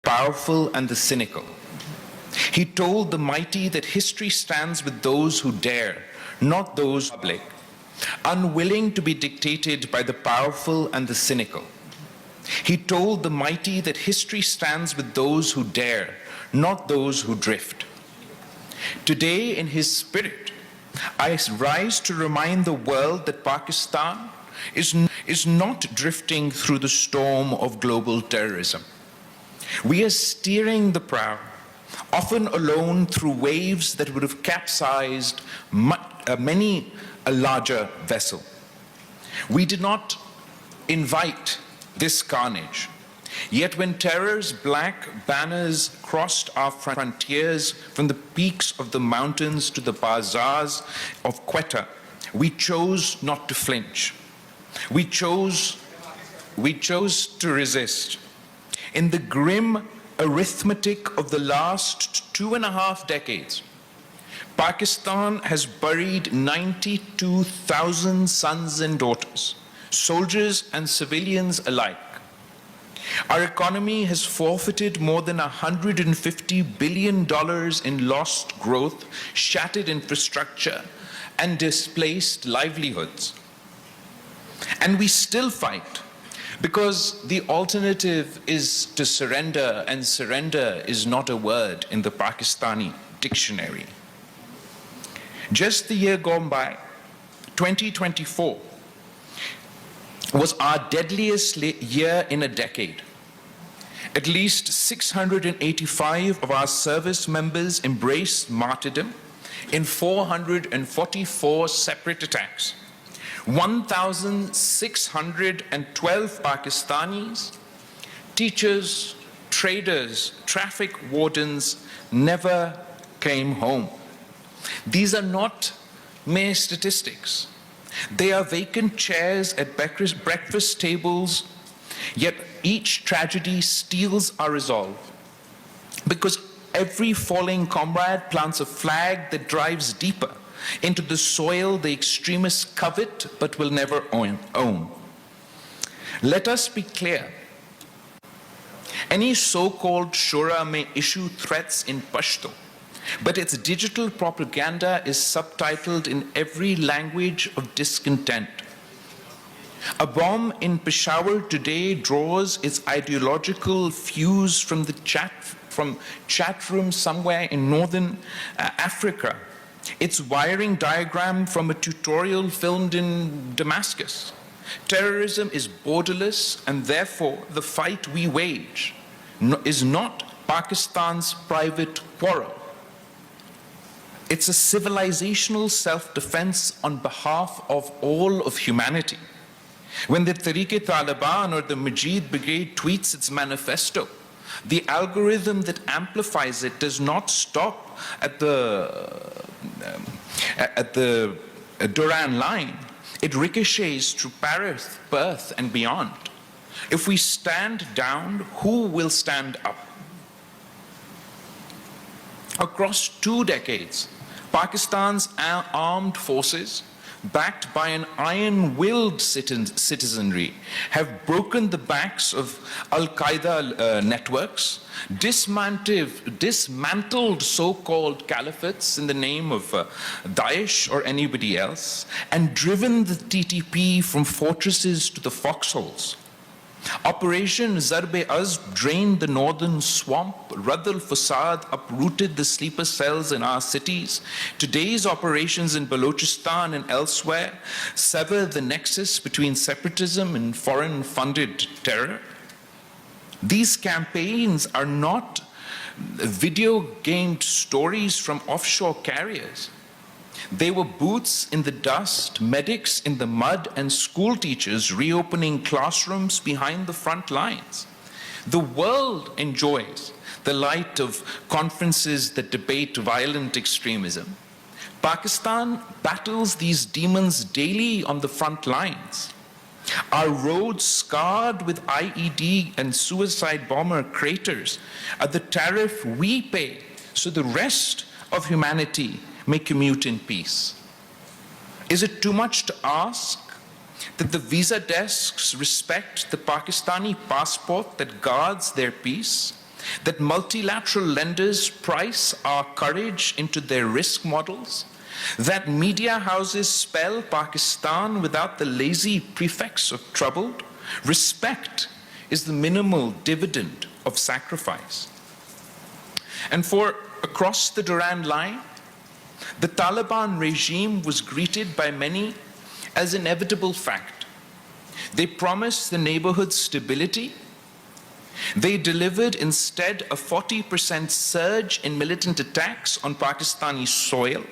powerful and the cynical. He told the mighty that history stands with those who dare, not those public, unwilling to be dictated by the powerful and the cynical. He told the mighty that history stands with those who dare, not those who drift. Today, in his spirit, I rise to remind the world that Pakistan is not drifting through the storm of global terrorism. We are steering the prow, often alone through waves that would have capsized many a larger vessel. We did not invite this carnage. Yet when terror's black banners crossed our frontiers from the peaks of the mountains to the bazaars of Quetta, we chose not to flinch. We chose to resist. In the grim arithmetic of the last 2.5 decades, Pakistan has buried 92,000 sons and daughters, soldiers and civilians alike. Our economy has forfeited more than $150 billion in lost growth, shattered infrastructure, and displaced livelihoods. And we still fight because the alternative is to surrender, and surrender is not a word in the Pakistani dictionary. Just the year gone by, 2024, was our deadliest year in a decade. At least 685 of our service members embraced martyrdom in 444 separate attacks. 1,612 Pakistanis, teachers, traders, traffic wardens never came home. These are not mere statistics. They are vacant chairs at breakfast tables, yet each tragedy steals our resolve. Because every falling comrade plants a flag that drives deeper into the soil the extremists covet but will never own. Let us be clear. Any so-called Shura may issue threats in Pashto, but its digital propaganda is subtitled in every language of discontent. A bomb in Peshawar today draws its ideological fuse from chat room somewhere in northern Africa. Its wiring diagram from a tutorial filmed in Damascus. Terrorism is borderless, and therefore the fight we wage is not Pakistan's private quarrel. It's a civilizational self-defense on behalf of all of humanity. When the Tehreek-e-Taliban or the Majid Brigade tweets its manifesto, the algorithm that amplifies it does not stop at the Duran line. It ricochets through Paris, Perth, and beyond. If we stand down, who will stand up? Across 2 decades, Pakistan's armed forces, backed by an iron-willed citizenry, have broken the backs of Al-Qaeda networks, dismantled so-called caliphates in the name of Daesh or anybody else, and driven the TTP from fortresses to the foxholes. Operation Zarb-e-Azb drained the northern swamp. Radd al-Fasad uprooted the sleeper cells in our cities. Today's operations in Balochistan and elsewhere sever the nexus between separatism and foreign-funded terror. These campaigns are not video-gamed stories from offshore carriers. They were boots in the dust, medics in the mud, and school teachers reopening classrooms behind the front lines. The world enjoys the light of conferences that debate violent extremism. Pakistan battles these demons daily on the front lines. Our roads scarred with IED and suicide bomber craters are the tariff we pay so the rest of humanity may commute in peace. Is it too much to ask that the visa desks respect the Pakistani passport that guards their peace? that multilateral lenders price our courage into their risk models, that media houses spell Pakistan without the lazy prefix of troubled. Respect is the minimal dividend of sacrifice. And for across the Durand line, the Taliban regime was greeted by many as an inevitable fact. They promised the neighborhood stability. They delivered instead a 40% surge in militant attacks on Pakistani soil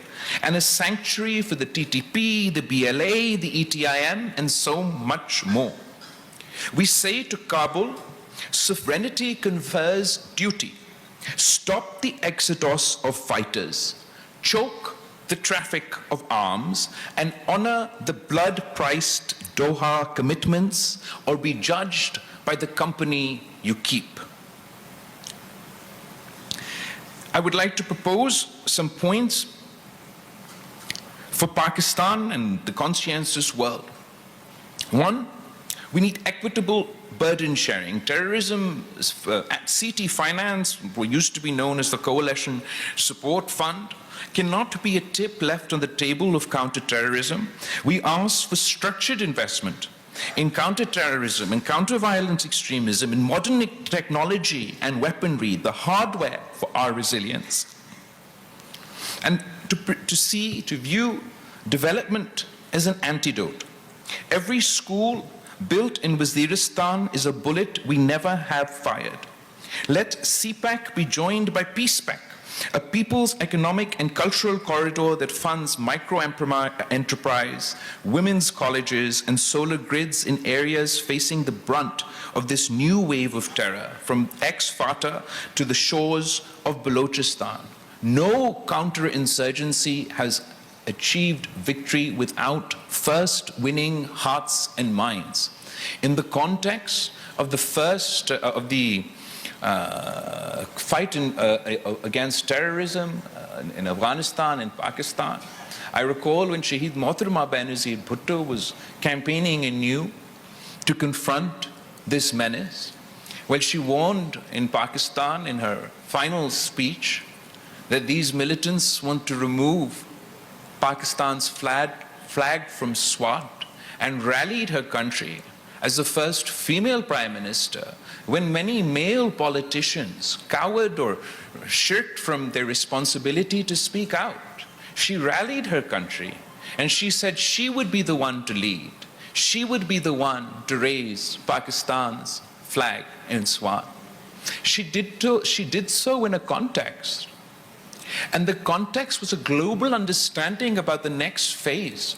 and a sanctuary for the TTP, the BLA, the ETIM, and so much more. We say to Kabul, sovereignty confers duty. Stop the exodus of fighters, choke the traffic of arms, and honor the blood-priced Doha commitments, or be judged by the company you keep. I would like to propose some points for Pakistan and the conscientious world. One, we need equitable burden sharing. Terrorism, CT Finance, what used to be known as the Coalition Support Fund, cannot be a tip left on the table of counterterrorism. We ask for structured investment in counterterrorism, in counter-violence extremism, in modern technology and weaponry, the hardware for our resilience. And to view development as an antidote. Every school built in Waziristan is a bullet we never have fired. Let CPAC be joined by PeacePAC, a people's economic and cultural corridor that funds micro-enterprise, women's colleges, and solar grids in areas facing the brunt of this new wave of terror, from ex-Fata to the shores of Balochistan. No counterinsurgency has achieved victory without first winning hearts and minds. In the context of the fight against terrorism in Afghanistan and Pakistan, I recall when Shaheed Mohtarama Benazir Bhutto was campaigning anew to confront this menace. Well, she warned in Pakistan in her final speech that these militants want to remove Pakistan's flag from SWAT, and rallied her country as the first female prime minister when many male politicians cowered or shirked from their responsibility to speak out. She rallied her country and she said she would be the one to lead. She would be the one to raise Pakistan's flag in SWAT. She did so in a context. And the context was a global understanding about the next phase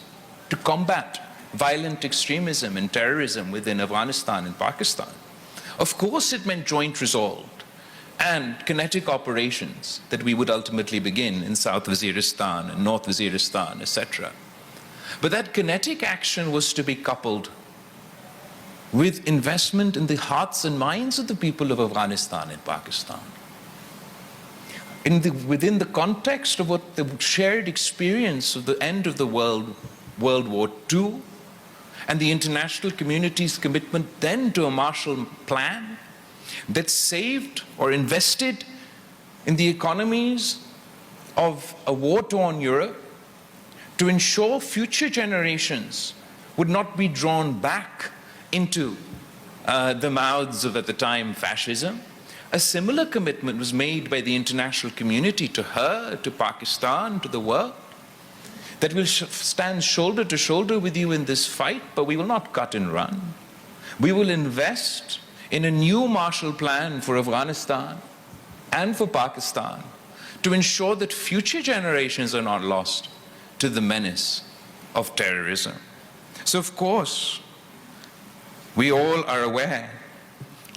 to combat violent extremism and terrorism within Afghanistan and Pakistan. Of course, it meant joint resolve and kinetic operations that we would ultimately begin in South Waziristan and North Waziristan, etc. But that kinetic action was to be coupled with investment in the hearts and minds of the people of Afghanistan and Pakistan. Within the context of what the shared experience of the end of the World War II and the international community's commitment then to a Marshall Plan that saved or invested in the economies of a war-torn Europe to ensure future generations would not be drawn back into the mouths of, at the time, fascism. A similar commitment was made by the international community to her, to Pakistan, to the world, that we'll stand shoulder to shoulder with you in this fight, but we will not cut and run. We will invest in a new Marshall Plan for Afghanistan and for Pakistan to ensure that future generations are not lost to the menace of terrorism. So, of course, we all are aware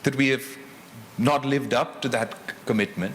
that we have not lived up to that commitment.